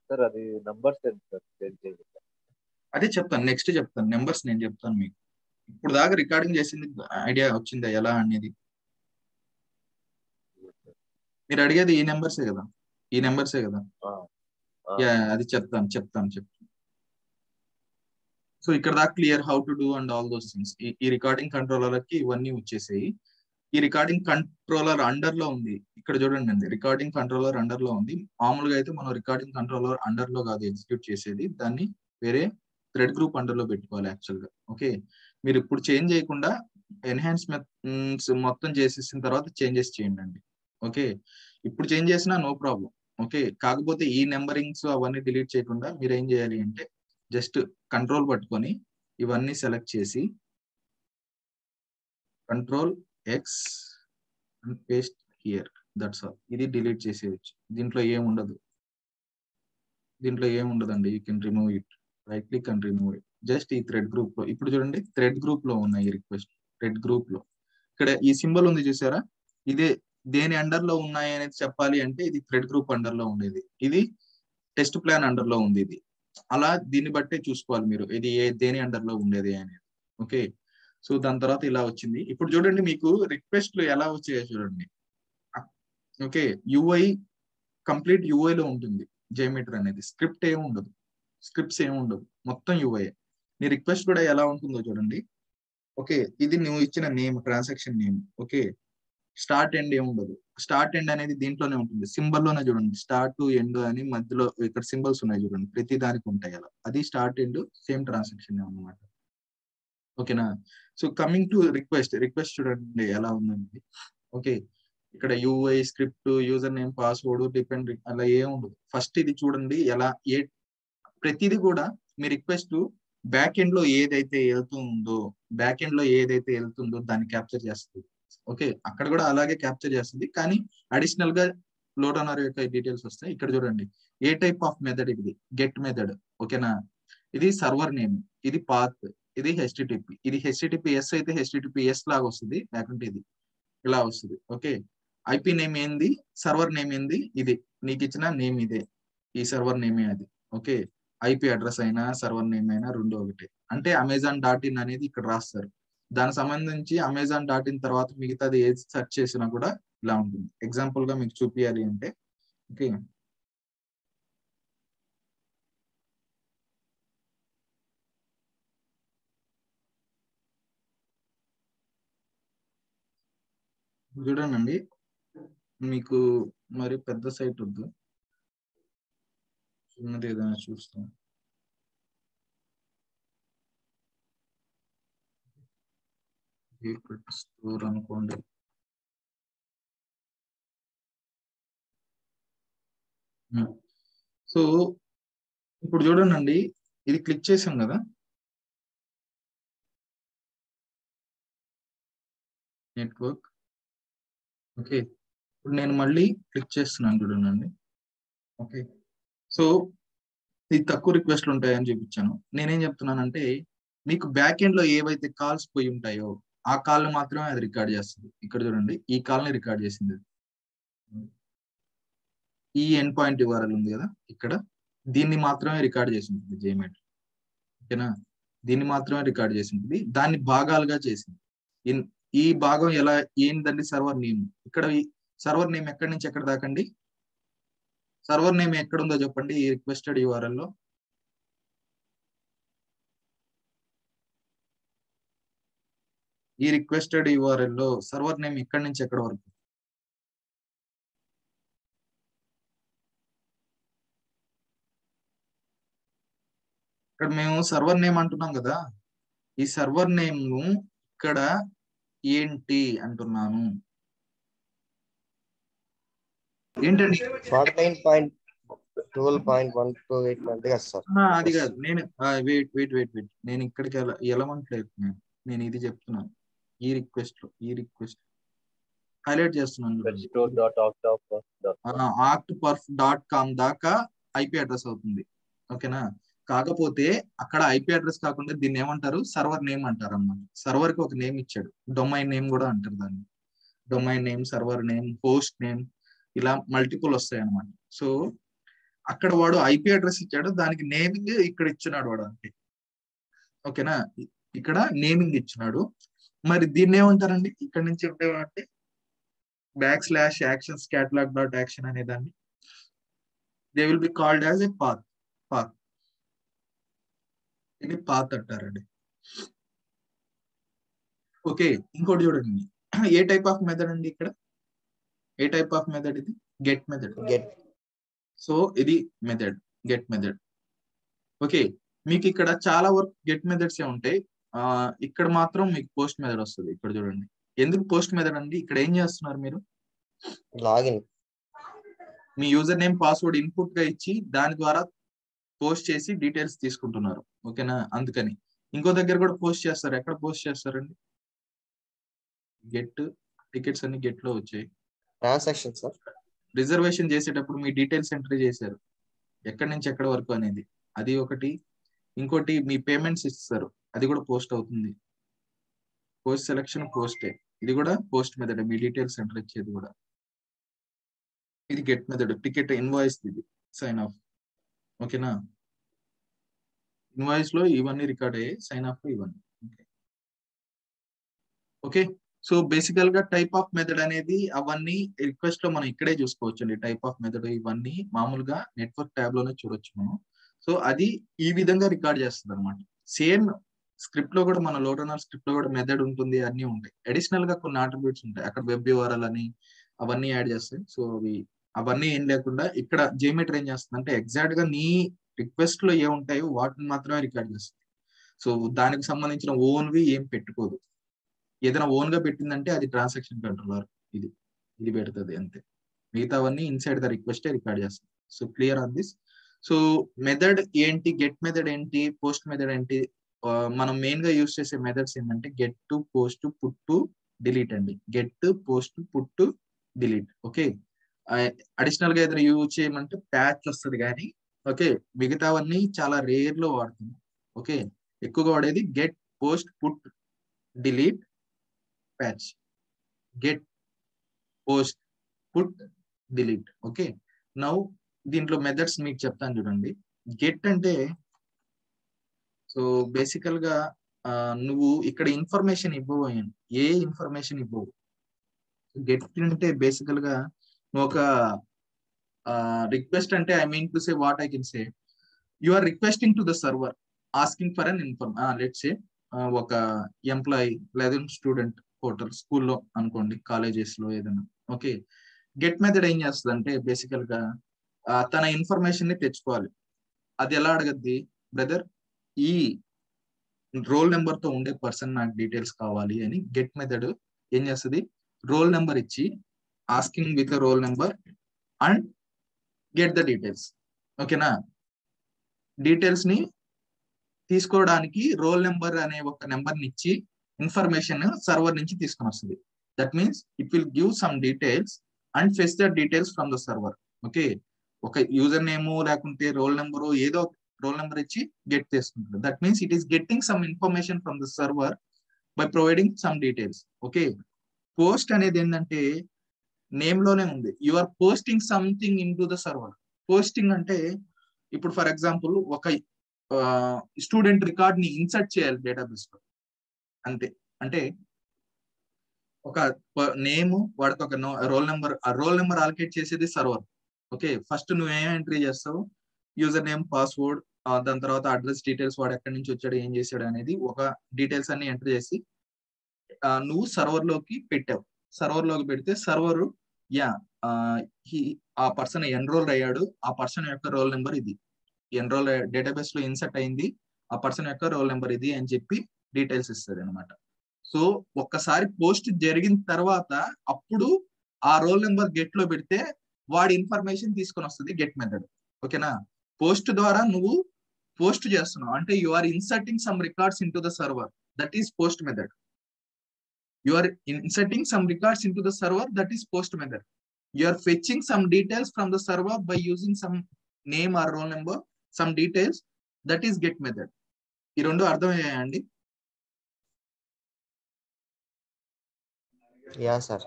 సార్ అది నంబర్స్ అదే చెప్తాను, నెక్స్ట్ చెప్తాను, నెంబర్స్ నేను చెప్తాను మీకు. ఇప్పుడు దాకా రికార్డింగ్ చేసింది ఐడియా వచ్చిందా ఎలా అనేది? మీరు అడిగేది ఈ నెంబర్సే కదా, అది చెప్తాను. సో ఇక్కడ దాకా clear how to do and all those things. ఈ రికార్డింగ్ కంట్రోలర్ కి ఇవన్నీ వచ్చేసాయి. ఈ రికార్డింగ్ కంట్రోలర్ అండర్ లో ఉంది, ఇక్కడ చూడండి అండి, రికార్డింగ్ కంట్రోలర్ అండర్ లో ఉంది. మామూలుగా అయితే మనం రికార్డింగ్ కంట్రోలర్ అండర్ లో కాదు ఎగ్జిక్యూట్ చేసేది, దాన్ని వేరే థ్రెడ్ గ్రూప్ అండర్ లో పెట్టుకోవాలి యాక్చువల్ గా. ఓకే, మీరు ఇప్పుడు చేంజ్ చేయకుండా ఎన్హాన్స్మెంట్స్ మొత్తం చేసేసిన తర్వాత చేంజెస్ చేయండి అండి. ఓకే, ఇప్పుడు చేంజ్ చేసినా నో ప్రాబ్లం. ఓకే, కాకపోతే ఈ నెంబరింగ్స్ అవన్నీ డిలీట్ చేయకుండా మీరు ఏం చేయాలి అంటే జస్ట్ కంట్రోల్ పట్టుకొని ఇవన్నీ సెలెక్ట్ చేసి control X and paste here, that's all. ఇది డిలీట్ చేసేయచ్చు, దీంట్లో ఏముండదు అండి. You can remove it, right click and remove it. Just ఈ థ్రెడ్ గ్రూప్ లో ఇప్పుడు చూడండి, థ్రెడ్ గ్రూప్ లో ఉన్నాయి రిక్వెస్ట్. థ్రెడ్ గ్రూప్ లో ఇక్కడ ఈ సింబల్ ఉంది చూసారా, ఇదే దేని అండర్ లో ఉన్నాయి అనేది చెప్పాలి అంటే ఇది థ్రెడ్ గ్రూప్ అండర్ లో ఉండేది, ఇది టెస్ట్ ప్లాన్ అండర్ లో ఉంది ఇది. అలా దీన్ని బట్టే చూసుకోవాలి మీరు ఇది దేని అండర్ లో ఉండేది అనేది. ఓకే, సో దాని తర్వాత ఇలా వచ్చింది. ఇప్పుడు చూడండి మీకు రిక్వెస్ట్లు ఎలా వచ్చాయో చూడండి. ఓకే, యూఐ కంప్లీట్ యూఐ లో ఉంటుంది జేమీటర్ అనేది, స్క్రిప్ట్ ఏమి ఉండదు, స్క్రిప్ట్స్ ఏమి ఉండదు, మొత్తం యూఐ. నీ రిక్వెస్ట్ కూడా ఎలా ఉంటుందో చూడండి. ఓకే, ఇది నువ్వు ఇచ్చిన name, transaction name. Okay, start end ఏమి ఉండదు, స్టార్ట్ ఎండ్ అనేది దీంట్లోనే ఉంటుంది, సింబల్ లోనే చూడండి, స్టార్ట్ టు ఎండ్ అని మధ్యలో ఇక్కడ సింబల్స్ ఉన్నాయి చూడండి, ప్రతి దానికి ఉంటాయి అలా. అది స్టార్ట్ ఎండ్ సేమ్ ట్రాన్సాక్షన్ అన్నమాట. ఓకేనా, so coming to request, request చూడండి ఎలా ఉందండి. ఓకే, ఇక్కడ UI, script, user name, password, depend అలా ఏం ఉండదు. ఫస్ట్ ఇది చూడండి ఎలా ప్రతిది కూడా మీ రిక్వెస్ట్ బ్యాక్ ఎండ్ లో ఏదైతే వెళ్తుందో, బ్యాక్ ఎండ్ లో ఏదైతే వెళ్తుందో దాన్ని క్యాప్చర్ చేస్తుంది. ఓకే, అక్కడ కూడా అలాగే క్యాప్చర్ చేస్తుంది, కానీ అడిషనల్ గా లోడ్ రన్నర్ యొక్క డీటెయిల్స్ వస్తాయి. ఇక్కడ చూడండి ఏ టైప్ ఆఫ్ మెథడ్ ఇది, గెట్ మెథడ్. ఓకేనా, ఇది సర్వర్ నేమ్, ఇది పాత్, ఇది హెచ్టిటిపి. ఇది హెచ్టిటిపిఎస్ అయితే హెచ్టిటిపిఎస్ లాగా వస్తుంది, లేకుంటే ఇది ఇలా వస్తుంది. ఓకే, ఐపీ నేమ్ ఏంది, సర్వర్ నేమ్ ఏంది, ఇది నీకు ఇచ్చిన నేమ్ ఇదే, ఈ సర్వర్ నేమే అది. ఓకే, ఐపీ అడ్రస్ అయినా సర్వర్ నేమ్ అయినా రెండు ఒకటే. అంటే Amazon.in అనేది ఇక్కడ రాస్తారు, దానికి సంబంధించి Amazon.in తర్వాత మిగతాది ఏది సెర్చ్ చేసినా కూడా ఇలా ఉంటుంది. ఎగ్జాంపుల్ గా మీకు చూపించాలి అంటే, ఓకే చూడండి, మీకు మరి పెద్ద సైట్ వద్దు, చిన్నది ఏదైనా చూస్తాం. స్టోర్ అనుకోండి. సో ఇప్పుడు చూడండి, ఇది క్లిక్ చేసాం కదా, నెట్వర్క్. ఓకే, ఇప్పుడు నేను మళ్ళీ క్లిక్ చేస్తున్నాను చూడండి. ఓకే, సో ఇది తక్కువ రిక్వెస్ట్లు ఉంటాయని చూపించాను. నేనేం చెప్తున్నానంటే, మీకు బ్యాక్ ఎండ్ లో ఏవైతే కాల్స్ పోయి ఉంటాయో ఆ కాల్ మాత్రమే అది రికార్డ్ చేస్తుంది. ఇక్కడ చూడండి, ఈ కాల్ ని రికార్డ్ చేసింది. ఈ ఎండ్ పాయింట్ URL ఉంది కదా ఇక్కడ, దీన్ని మాత్రమే రికార్డ్ చేసి ఉంటుంది జేమేట్. ఓకేనా, దీన్ని మాత్రమే రికార్డ్ చేసి ఉంటుంది, దాన్ని భాగాలుగా చేసింది. ఈ భాగం ఎలా ఏంటండి, సర్వర్ నేమ్. ఇక్కడ సర్వర్ నేమ్ ఎక్కడి నుంచి ఎక్కడ దాకండి, సర్వర్ నేమ్ ఎక్కడ ఉందో చెప్పండి ఈ రిక్వెస్టెడ్ URL లో. ఈ రిక్వెస్టెడ్ URL లో సర్వర్ నేమ్ ఎక్కడి నుంచి ఎక్కడ వరకు, ఇక్కడ మేము సర్వర్ నేమ్ అంటున్నాం కదా, ఈ సర్వర్ నేమ్ ఇక్కడ ఏంటి అంటున్నాను, ఏంటండి 49.12.128 అంటే కదా సార్. అది కాదు, నేను వెయిట్ వెయిట్ వెయిట్ వెయిట్ నేను ఇక్కడికి వెళ్ళమంటలేదు, నేను ఇది చెప్తున్నాను. ఈ రిక్వెస్ట్ లో, ఈ రిక్వెస్ట్ హైలైట్ చేస్తున్నాను octperf.com దాకా ఐపీ అడ్రస్ అవుతుంది. ఓకేనా, కాకపోతే అక్కడ ఐపీ అడ్రస్ కాకుండా దీన్ని ఏమంటారు, సర్వర్ నేమ్ అంటారు అన్నమాట. సర్వర్ కి ఒక నేమ్ ఇచ్చాడు, డొమైన్ నేమ్ కూడా అంటారు దాన్ని. Domain name, server name, host name, ఇలా మల్టిపుల్ వస్తాయి అన్నమాట. సో అక్కడ వాడు ఐపీ అడ్రస్ ఇచ్చాడు, దానికి నేమింగ్ ఇక్కడ ఇచ్చినాడు వాడు అంతే. ఓకేనా, ఇక్కడ నేమింగ్ ఇచ్చినాడు. మరి దీన్ని ఏమంటారండి, ఇక్కడ నుంచి అంటే /actions_catalog.action అనే దాన్ని they will be called as a path. Path ఇది పాత్ అంటారండి. ఓకే, ఇంకోటి చూడండి, ఏ టైప్ ఆఫ్ మెథడ్ అండి ఇక్కడ, ఏ టైప్ ఆఫ్ మెథడ్ ఇది, గెట్ మెథడ్. సో ఇది మెథడ్, గెట్ మెథడ్. ఓకే, మీకు ఇక్కడ చాలా వరకు గెట్ మెథడ్స్ ఏ ఉంటాయి, ఇక్కడ మాత్రం మీకు పోస్ట్ మెథడ్ వస్తుంది. ఇక్కడ చూడండి, ఎందుకు పోస్ట్ మెథడ్ అండి, ఇక్కడ ఏం చేస్తున్నారు మీరు, లాగిన్ మీ యూజర్ నేమ్, పాస్వర్డ్ ఇన్పుట్ గా ఇచ్చి దాని ద్వారా పోస్ట్ చేసి డీటెయిల్స్ తీసుకుంటున్నారు. ఓకేనా, అందుకని ఇంకో దగ్గర కూడా పోస్ట్ చేస్తారు. ఎక్కడ పోస్ట్ చేస్తారండి, గెట్ టికెట్స్ అన్ని గెట్ లో వచ్చాయి. ట్రాన్సాక్షన్ సార్, రిజర్వేషన్ చేసేటప్పుడు మీ డీటెయిల్స్ ఎంట్రీ చేశారు, ఎక్కడి నుంచి ఎక్కడి వరకు అనేది, అది ఒకటి. ఇంకోటి మీ పేమెంట్స్ ఇస్తారు, అది కూడా పోస్ట్ అవుతుంది. పోస్ట్ సెలక్షన్ పోస్టే, ఇది కూడా పోస్ట్ మెథడ్. మీ డీటెయిల్స్ ఎంటర్ ఇచ్చేది కూడా ఇది గెట్ మెథడ్. టికెట్ ఇన్వాయిస్ ఇది సైన్ ఆఫ్. ఓకేనా, ఇన్వాయిస్ లో ఇవన్నీ రికార్డ్ అయ్యాయి, సైన్ ఆఫ్ ఇవన్నీ. ఓకే, సో బేసికల్ గా టైప్ ఆఫ్ మెథడ్ అనేది అవన్నీ రిక్వెస్ట్ లో మనం ఇక్కడే చూసుకోవచ్చు అండి. టైప్ ఆఫ్ మెథడ్ ఇవన్నీ మామూలుగా నెట్వర్క్ ట్యాబ్ లోనే చూడొచ్చు మనం. సో అది ఈ విధంగా రికార్డ్ చేస్తుంది అనమాట. సేమ్ స్క్రిప్ట్ లో కూడా మన లోడ్ రన్నర్ స్క్రిప్ట్ లో కూడా మెథడ్ ఉంటుంది, అన్ని ఉంటాయి. అడిషనల్ గా కొన్ని ఆట్రిబ్యూట్స్ ఉంటాయి అక్కడ, వెబ్ URL అని అవన్నీ యాడ్ చేస్తాయి. సో అవన్నీ ఏం లేకుండా ఇక్కడ జేమీటర్ ఏం చేస్తుంది అంటే ఎగ్జాక్ట్ గా నీ రిక్వెస్ట్ లో ఏ ఉంటాయో వాటిని మాత్రమే రికార్డ్ చేస్తుంది. సో దానికి సంబంధించిన ఓన్వి ఏం పెట్టుకోదు. ఏదైనా ఓన్ గా పెట్టిందంటే అది ట్రాన్సాక్షన్ కంట్రోలర్ ఇది పెడుతుంది అంతే. మిగతావన్నీ ఇన్సైడ్ ద రిక్వెస్టే రికార్డ్ చేస్తుంది. So clear on this. So method ఏంటి, గెట్ మెథడ్ ఏంటి, పోస్ట్ మెథడ్ ఏంటి, మనం మెయిన్ గా యూజ్ చేసే మెథడ్స్ ఏంటంటే get to, post, put to, delete అండి. Get, post, put, delete. Okay, additional గా ఏదైనా యూజ్ చేయమంటే ప్యాచ్ వస్తుంది కానీ, ఓకే, మిగతావన్నీ చాలా రేర్ లో వాడుతున్నాం. ఓకే, ఎక్కువగా వాడేది get, post, put, delete, patch. Get, post, put, delete. Okay, now దీంట్లో మెథడ్స్ మీకు చెప్తాను చూడండి. గెట్ అంటే సో బేసికల్ గా నువ్వు ఇక్కడ ఇన్ఫర్మేషన్ ఇవ్వవు, ఏ ఇన్ఫర్మేషన్ ఇవ్వవు. గెట్ అంటే బేసికల్ గా నువ్వు ఒక రిక్వెస్ట్ అంటే, I mean to say what I can say, you are requesting to the server asking for an let's say ఒక ఎంప్లాయీ లేదా స్టూడెంట్ పోర్టల్, స్కూల్లో అనుకోండి, కాలేజెస్ లో ఏదైనా. ఓకే, గెట్ మెథడ్ ఏం చేస్తుంది అంటే బేసికల్ గా తన ఇన్ఫర్మేషన్ ని తెచ్చుకోవాలి. అది ఎలా అడగద్ది, బ్రదర్ ఈ రోల్ నెంబర్ తో ఉండే పర్సన్ నాకు డీటెయిల్స్ కావాలి అని గెట్ మెథడ్ ఏం చేస్తుంది, రోల్ నెంబర్ ఇచ్చి asking with roll number and get the details. ఓకేనా, డీటెయిల్స్ ని తీసుకోవడానికి రోల్ నెంబర్ అనే ఒక నెంబర్ ని ఇచ్చి ఇన్ఫర్మేషన్ సర్వర్ నుంచి తీసుకొని వస్తుంది. That means it will give some details and fetch the details from the server. Okay, ఒక యూజర్ నేమ్ లేకుంటే రోల్ నెంబర్, ఏదో రోల్ నెంబర్ ఇచ్చి గెట్ చేసుకుంటుంది. That means it is getting some information from the server by providing some details. Okay, post అనేది ఏంటంటే name లోనే ఉంది, you are posting something in to the server. Posting అంటే ఇప్పుడు for example ఒక student record ని insert చేయాలి database లో, అంతే. అంటే ఒక నేమ్, వాడికి ఒక రోల్ నెంబర్, ఆ రోల్ నెంబర్ ఆల్కేట్ చేసేది సర్వర్. ఓకే, ఫస్ట్ నువ్వు ఏం ఎంట్రీ చేస్తావు, యూజర్ నేమ్, పాస్వర్డ్, దాని తర్వాత అడ్రస్ డీటెయిల్స్, వాడు ఎక్కడి నుంచి వచ్చాడు, ఏం చేశాడు అనేది ఒక డీటెయిల్స్ అన్ని ఎంటర్ చేసి నువ్వు సర్వర్ లోకి పెట్టావు. సర్వర్ లోకి పెడితే సర్వర్ ఆ పర్సన్ ఎన్రోల్ అయ్యాడు, ఆ పర్సన్ యొక్క రోల్ నెంబర్ ఇది, ఎన్రోల్ డేటాబేస్ లో ఇన్సర్ట్ అయింది, ఆ పర్సన్ యొక్క రోల్ నెంబర్ ఇది అని చెప్పి డీటెయిల్స్ ఇస్తుంది అనమాట. సో ఒక్కసారి పోస్ట్ జరిగిన తర్వాత అప్పుడు ఆ రోల్ నెంబర్ గెట్ లో పెడితే వాడి ఇన్ఫర్మేషన్ తీసుకొని వస్తుంది గెట్ మెథడ్. ఓకేనా, పోస్ట్ ద్వారా నువ్వు పోస్ట్ చేస్తున్నావు అంటే you are inserting some records in to the server, that is post method. You are inserting some records into the server, that is post method. You are fetching some details from the server by using some name or roll number, some details, that is get method. ఈ రెండు అర్థమయ్యాయండి? Yeah sir.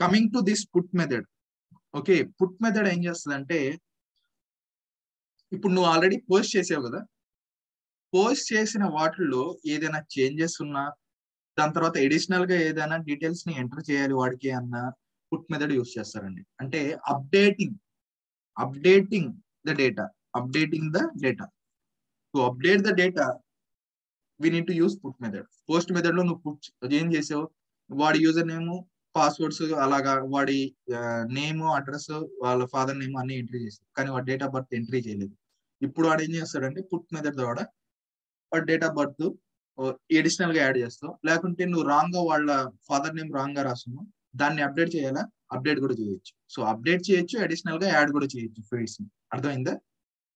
Coming to this put method. Okay, put method ఏం చేస్తుందంటే ఇప్పుడు నువ్వు already post చేసావు కదా, post చేసిన వాటిల్లో ఏదైనా చేంజెస్ ఉన్నా, దాని తర్వాత ఎడిషనల్ గా ఏదైనా డీటెయిల్స్ ని ఎంటర్ చేయాలి వాడికి అన్న పుట్ మెథడ్ యూస్ చేస్తారండి. అంటే updating the data, to update the data we need to use put method. Post method లో నువ్వు పుట్ ఏం చేసావు, వాడి యూజర్ నేమ్, పాస్వర్డ్స్, అలాగా వాడి నేమ్, అడ్రస్, వాళ్ళ ఫాదర్ నేమ్ అన్ని ఎంట్రీ చేసావు, కానీ వాడి డేట్ ఆఫ్ బర్త్ ఎంట్రీ చేయలేదు. ఇప్పుడు వాడు ఏం చేస్తాడంటే పుట్ మెథడ్ ద్వారా వాడి డేట్ ఆఫ్ బర్త్ ఎడిషనల్ గా యాడ్ చేస్తావు, లేకుంటే నువ్వు రాంగ్ గా వాళ్ళ ఫాదర్ నేమ్ రాంగ్ గా రాస్తున్నావు, దాన్ని అప్డేట్ చేయాలా, అప్డేట్ కూడా చేయొచ్చు. సో అప్డేట్ చేయొచ్చు, అడిషనల్ గా యాడ్ కూడా చేయొచ్చు ఫీల్డ్స్ ని. అర్థమైందా?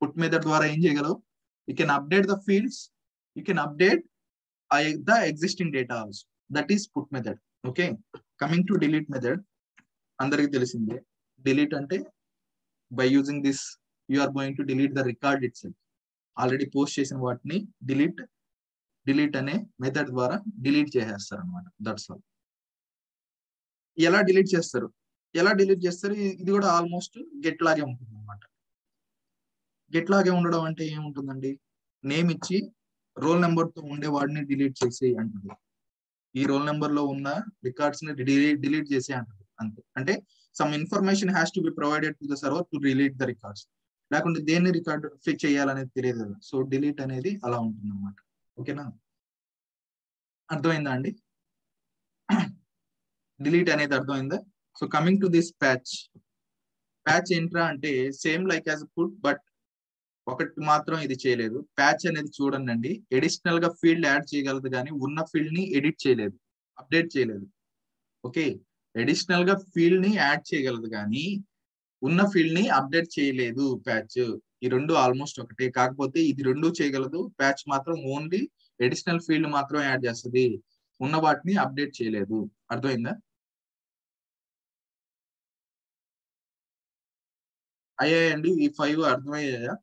పుట్ మెథడ్ ద్వారా ఏం చేయగలవు, you can update the fields, you can update the existing data also, that is put method. Okay, coming to delete method, అందరికి తెలిసిందే. డిలీట్ అంటే by using this you are going to delete the record itself. Already post చేసిన వాటిని delete అనే method ద్వారా delete చేసేస్తారు అనమాట. That's all. ఎలా డిలీట్ చేస్తారు ఇది కూడా ఆల్మోస్ట్ గెట్ లాగే ఉంటుంది అనమాట. గెట్ లాగే ఉండడం అంటే ఏముంటుందండి, నేమ్ ఇచ్చి రోల్ నెంబర్ తో ఉండే వాడిని డిలీట్ చేసి అంటుంది. ఈ రోల్ నెంబర్ లో ఉన్న రికార్డ్స్ ని డిలీట్ చేసి అంటుంది అంతే. అంటే some information has to be provided to the server to delete the records. లేకుంటే దేన్ని రికార్డ్ ఫిక్స్ చేయాలనేది తెలియదు కదా. సో డిలీట్ అనేది అలా ఉంటుంది అనమాట. ఓకేనా, అర్థమైందా అండి? డిలీట్ అనేది అర్థమైందా? So coming to this patch ఏంట్రా అంటే same like as put, but ఒకటి మాత్రం ఇది చేయలేదు. ప్యాచ్ అనేది చూడండి, అడిషనల్ గా ఫీల్డ్ యాడ్ చేయగలదు కానీ ఉన్న ఫీల్డ్ ని ఎడిట్ చేయలేదు, అప్డేట్ చేయలేదు. ఓకే, అడిషనల్ గా ఫీల్డ్ ని యాడ్ చేయగలదు కానీ ఉన్న ఫీల్డ్ ని అప్డేట్ చేయలేదు ప్యాచ్. ఈ రెండు ఆల్మోస్ట్ ఒకటే, కాకపోతే ఇది రెండు చేయగలదు, ప్యాచ్ మాత్రం ఓన్లీ అడిషనల్ ఫీల్డ్ మాత్రం యాడ్ చేస్తుంది, ఉన్న వాటిని అప్డేట్ చేయలేదు. అర్థమైందా? అయ్యాయండి ఈ 5 అర్థమయ్యాయా?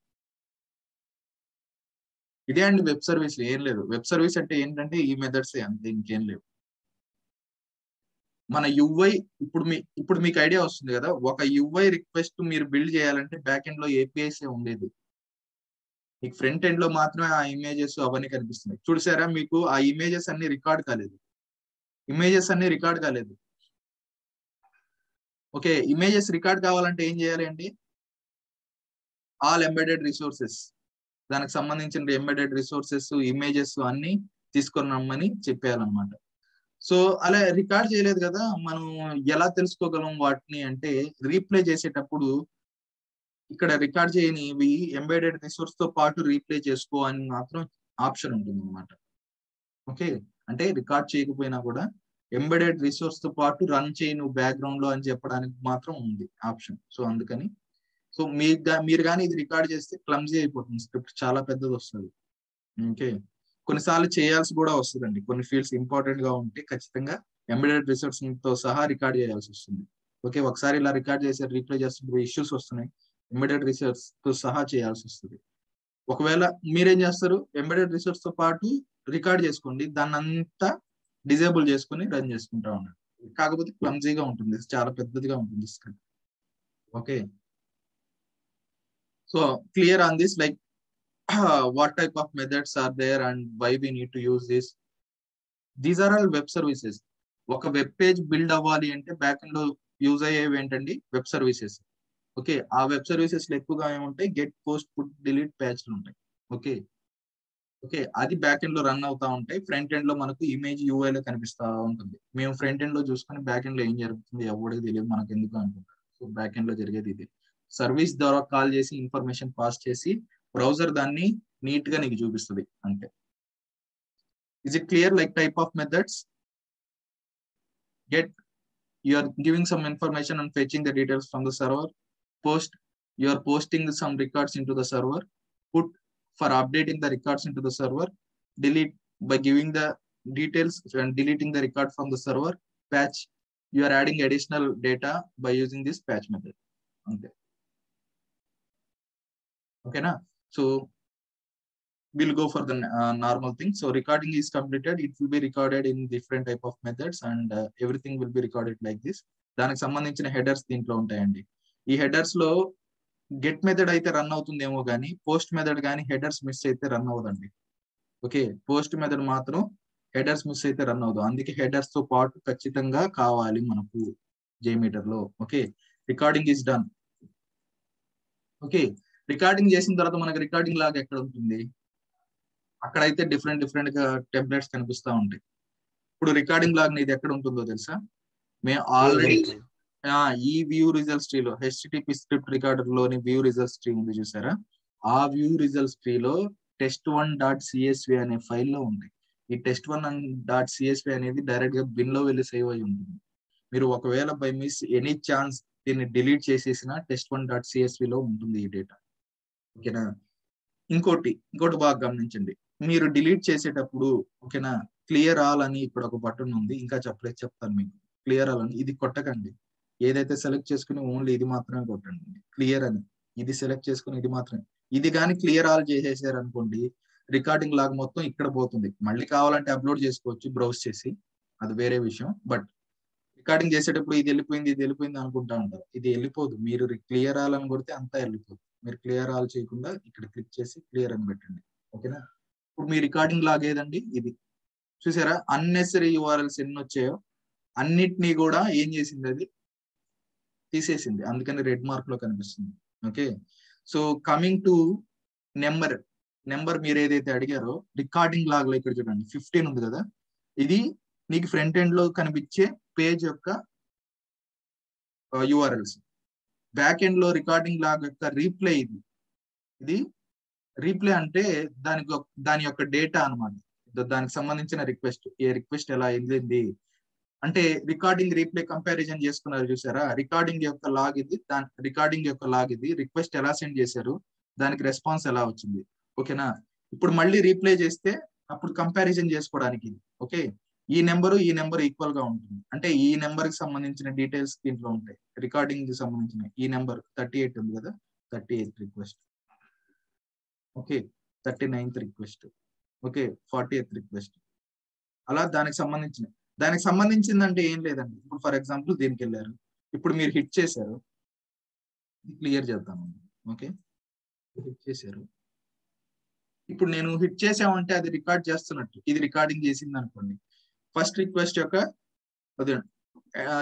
ఇదే అండి వెబ్ సర్వీస్, ఏం లేదు. వెబ్ సర్వీస్ అంటే ఏంటంటే ఈ మెథడ్స్ అంతే, ఇంకేం లేవు. మన యుఐ ఇప్పుడు మీకు ఐడియా వస్తుంది కదా, ఒక యుఐ రిక్వెస్ట్ మీరు బిల్డ్ చేయాలంటే బ్యాక్ ఎండ్ లో ఏపీఐస్ ఉండేది. మీకు ఫ్రంట్ ఎండ్ లో మాత్రమే ఆ ఇమేజెస్ అవన్నీ కనిపిస్తున్నాయి. చూసారా, మీకు ఆ ఇమేజెస్ అన్ని రికార్డ్ కాలేదు. ఓకే, ఇమేజెస్ రికార్డ్ కావాలంటే ఏం చేయాలి అండి, ఆల్ ఎంబెడెడ్ రిసోర్సెస్, దానికి సంబంధించిన ఎంబెడెడ్ రిసోర్సెస్ ఇమేజెస్ అన్ని తీసుకొని రమ్మని చెప్పేయాలన్నమాట. సో అలా రికార్డ్ చేయలేదు కదా, మనం ఎలా తెలుసుకోగలం వాటిని అంటే రీప్లే చేసేటప్పుడు ఇక్కడ రికార్డ్ చేయనివి ఎంబెడెడ్ రిసోర్స్ తో పాటు రీప్లే చేసుకో అని మాత్రం ఆప్షన్ ఉంటుంది అనమాట. ఓకే, అంటే రికార్డ్ చేయకపోయినా కూడా ఎంబెడెడ్ రిసోర్స్ తో పాటు రన్ చేయి నువ్వు బ్యాక్గ్రౌండ్ లో అని చెప్పడానికి మాత్రం ఉంది ఆప్షన్. సో అందుకని సో మీరు కానీ ఇది రికార్డ్ చేస్తే క్లమ్జీ అయిపోతుంది, స్క్రిప్ట్ చాలా పెద్దది వస్తుంది. ఓకే, కొన్నిసార్లు చేయాల్సి కూడా వస్తుందండి, కొన్ని ఫీల్డ్స్ ఇంపార్టెంట్ గా ఉంటే ఖచ్చితంగా ఎంబెడెడ్ రిసోర్స్ తో సహా రికార్డ్ చేయాల్సి వస్తుంది. ఓకే, ఒకసారి ఇలా రికార్డ్ చేసి రీప్లే చేస్తుంటే ఇష్యూస్ వస్తున్నాయి, ఎంబెడెడ్ రిసోర్స్ తో సహా చేయాల్సి వస్తుంది. ఒకవేళ మీరేం చేస్తారు, ఎంబెడెడ్ రిసోర్స్ తో పాటు రికార్డ్ చేసుకోండి, దాన్ని అంతా డిజేబుల్ చేసుకుని రన్ చేసుకుంటా ఉన్నాడు. కాకపోతే క్లమ్జీగా ఉంటుంది, చాలా పెద్దదిగా ఉంటుంది script. Okay, so clear on this, like what type of methods are there and why we need to use this. These are all web services. ఒక వెబ్ పేజ్ బిల్డ్ అవ్వాలి అంటే బ్యాక్ ఎండ్ లో యూజ్ అయ్యేవి ఏంటండి, web services. Okay, ఆ web services లో ఎక్కువగా ఏముంటాయి, గెట్, పోస్ట్, పుట్, డిలీట్ ప్యాచ్లు ఉంటాయి. ఓకే, అది బ్యాక్ ఎండ్ లో రన్ అవుతా ఉంటాయి. ఫ్రంట్ ఎండ్ లో మనకు ఇమేజ్ యూఐ లో కనిపిస్తా ఉంటుంది. మేము ఫ్రంట్ ఎండ్ లో చూసుకొని బ్యాక్ ఎండ్ లో ఏం జరుగుతుంది ఎవరికి తెలియదు, మనకు ఎందుకు అనుకుంటారు. సో బ్యాక్ ఎండ్ లో జరిగేది ఇది. సర్వీస్ ద్వారా కాల్ చేసి ఇన్ఫర్మేషన్ పాస్ చేసి బ్రౌజర్ దాన్ని నీట్ గా నీకు చూపిస్తుంది అంతే. Is it clear? Like type of methods, get, you are giving some information and fetching the details from the server. Post, you are posting some records into the server. Put, for updating the records into the server. Delete, by giving the details and deleting the record from the server. Patch, you are adding additional data by using this patch method. Okay na? So we'll go for the normal thing. So recording is completed. It will be recorded in different type of methods and everything will be recorded like this. దానికి సంబంధించిన headers దీంట్లో ఉంటాయండి. ఈ headers లో get method అయితే run అవుతుందేమో కానీ post method కానీ హెడర్స్ మిస్ అయితే రన్ అవ్వదండి. ఓకే, పోస్ట్ మెథడ్ మాత్రం హెడర్స్ మిస్ అయితే రన్ అవ్వదు. అందుకే హెడర్స్ తో పాటు ఖచ్చితంగా కావాలి మనకు జేమీటర్ లో. Okay, recording is done. Okay, recording చేసిన తర్వాత మనకి రికార్డింగ్ లాగా ఎక్కడ ఉంటుంది, అక్కడైతే డిఫరెంట్ గా టెంప్లెట్స్ కనిపిస్తా ఉంటాయి. ఇప్పుడు రికార్డింగ్ లాగ్ ఇది ఎక్కడ ఉంటుందో తెలుసా, మేము ఆల్రెడీ ఈ వ్యూ రిజల్ట్స్ ట్రీ లో HTTP స్క్రిప్ట్ రికార్డర్ లోని వ్యూ రిజల్ట్స్ ట్రీ ఉంది చూసారా, ఆ వ్యూ రిజల్ట్స్ ట్రీ లో test1.csv అనే ఫైల్ లో ఉంది. ఈ test1.csv అనేది డైరెక్ట్ గా బిన్ లో వెళ్ళి సేవ్ అయి ఉంటుంది. మీరు ఒకవేళ బై మిస్ ఎనీ ఛాన్స్ దీన్ని డిలీట్ చేసేసిన test1.csv లో ఉంటుంది ఈ డేటా. ఓకేనా, ఇంకోటి బాగా గమనించండి, మీరు డిలీట్ చేసేటప్పుడు ఓకేనా, క్లియర్ ఆల్ అని ఇక్కడ ఒక బటన్ ఉంది, ఇంకా చెప్తాను మీకు. క్లియర్ ఆల్ అని ఇది కొట్టకండి, ఏదైతే సెలెక్ట్ చేసుకుని ఓన్లీ ఇది మాత్రమే కొట్టండి. క్లియర్ అని ఇది సెలెక్ట్ చేసుకుని ఇది మాత్రమే. ఇది కానీ క్లియర్ ఆల్ చేసేసారు అనుకోండి, రికార్డింగ్ లాగ్ మొత్తం ఇక్కడ పోతుంది. మళ్ళీ కావాలంటే అప్లోడ్ చేసుకోవచ్చు బ్రౌజ్ చేసి, అది వేరే విషయం. బట్ రికార్డింగ్ చేసేటప్పుడు ఇది వెళ్ళిపోయింది అనుకుంటా ఉంటారు. ఇది వెళ్ళిపోదు. మీరు క్లియర్ ఆల్ అని కొడితే అంతా వెళ్ళిపోదు. మీరు క్లియర్ ఆల్ చేయకుండా ఇక్కడ క్లిక్ చేసి క్లియర్ అని పెట్టండి. ఓకేనా? ఇప్పుడు మీ రికార్డింగ్ లాగ్ ఏదండి? ఇది చూసారా? అన్నెసరీ యూఆర్ఎల్స్ ఎన్ని వచ్చాయో అన్నిటినీ కూడా ఏం చేసింది, అది తీసేసింది. అందుకని రెడ్ మార్క్ లో కనిపిస్తుంది. Okay, so coming to number మీరు ఏదైతే అడిగారో రికార్డింగ్ లాగ్ లో ఇక్కడ చూడండి 15 ఉంది కదా, ఇది నీకు ఫ్రంట్ ఎండ్ లో కనిపించే పేజ్ యొక్క యూఆర్ఎల్స్. బ్యాక్ ఎండ్ లో రికార్డింగ్ లాగ్ యొక్క రీప్లే ఇది రీప్లే అంటే దాని యొక్క డేటా అన్నమాట. దానికి సంబంధించిన రిక్వెస్ట్, ఏ రిక్వెస్ట్ ఎలా వెళ్ళింది అంటే రికార్డింగ్ రీప్లే కంపారిజన్ చేసుకున్నారు చూసారా? రికార్డింగ్ యొక్క లాగ్ ఇది, రిక్వెస్ట్ ఎలా సెండ్ చేశారు, దానికి రెస్పాన్స్ ఎలా వచ్చింది. ఓకేనా? ఇప్పుడు మళ్ళీ రీప్లే చేస్తే అప్పుడు కంపారిజన్ చేసుకోవడానికి ఓకే, ఈ నెంబర్ ఈక్వల్ గా ఉంటుంది. అంటే ఈ నెంబర్ కి సంబంధించిన డీటెయిల్స్ దీంట్లో ఉంటాయి. రికార్డింగ్ కి సంబంధించిన ఈ నెంబర్ 38 ఉంది కదా, 38th request, okay, 39th request, okay, 40th request, అలా దానికి సంబంధించిందంటే ఏం లేదండి. ఇప్పుడు ఫర్ ఎగ్జాంపుల్ దీనికి వెళ్ళారు, ఇప్పుడు మీరు హిట్ చేశారు, క్లియర్ చేద్దాం. ఓకే, హిట్ చేశారు. ఇప్పుడు నేను హిట్ చేసామంటే అది రికార్డ్ చేస్తున్నట్టు, ఇది రికార్డింగ్ చేసింది అనుకోండి. ఫస్ట్ రిక్వెస్ట్ యొక్క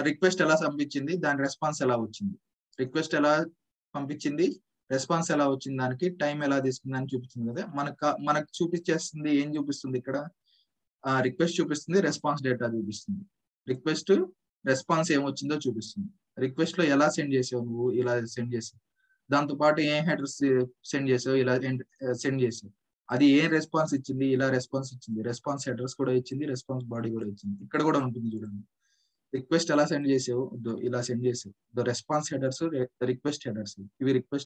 రిక్వెస్ట్ ఎలా పంపించింది, దాని రెస్పాన్స్ ఎలా వచ్చింది, రిక్వెస్ట్ ఎలా పంపించింది, రెస్పాన్స్ ఎలా వచ్చింది, దానికి టైం ఎలా తీసుకుంది అని చూపించింది కదా. మనకు చూపించేస్తుంది, ఏం చూపిస్తుంది ఇక్కడ, రిక్వెస్ట్ చూపిస్తుంది, రెస్పాన్స్ డేటా చూపిస్తుంది. రిక్వెస్ట్ రెస్పాన్స్ ఏమొచ్చిందో చూపిస్తుంది. రిక్వెస్ట్ లో ఎలా సెండ్ చేసావు, నువ్వు ఇలా సెండ్ చేసావు, దాంతో పాటు ఏం హెడర్స్ సెండ్ చేసావు, ఇలా సెండ్ చేసావు, అది ఏం రెస్పాన్స్ ఇచ్చింది, ఇలా రెస్పాన్స్ ఇచ్చింది, రెస్పాన్స్ హెడర్స్ కూడా ఇచ్చింది, రెస్పాన్స్ బాడీ కూడా ఇచ్చింది. ఇక్కడ కూడా ఉంటుంది చూడండి, రిక్వెస్ట్ ఎలా సెండ్ చేసావు, ఇలా సెండ్ చేసావు, రెస్పాన్స్ హెడర్స్, రిక్వెస్ట్ హెడర్స్, ఇవి రిక్వెస్ట్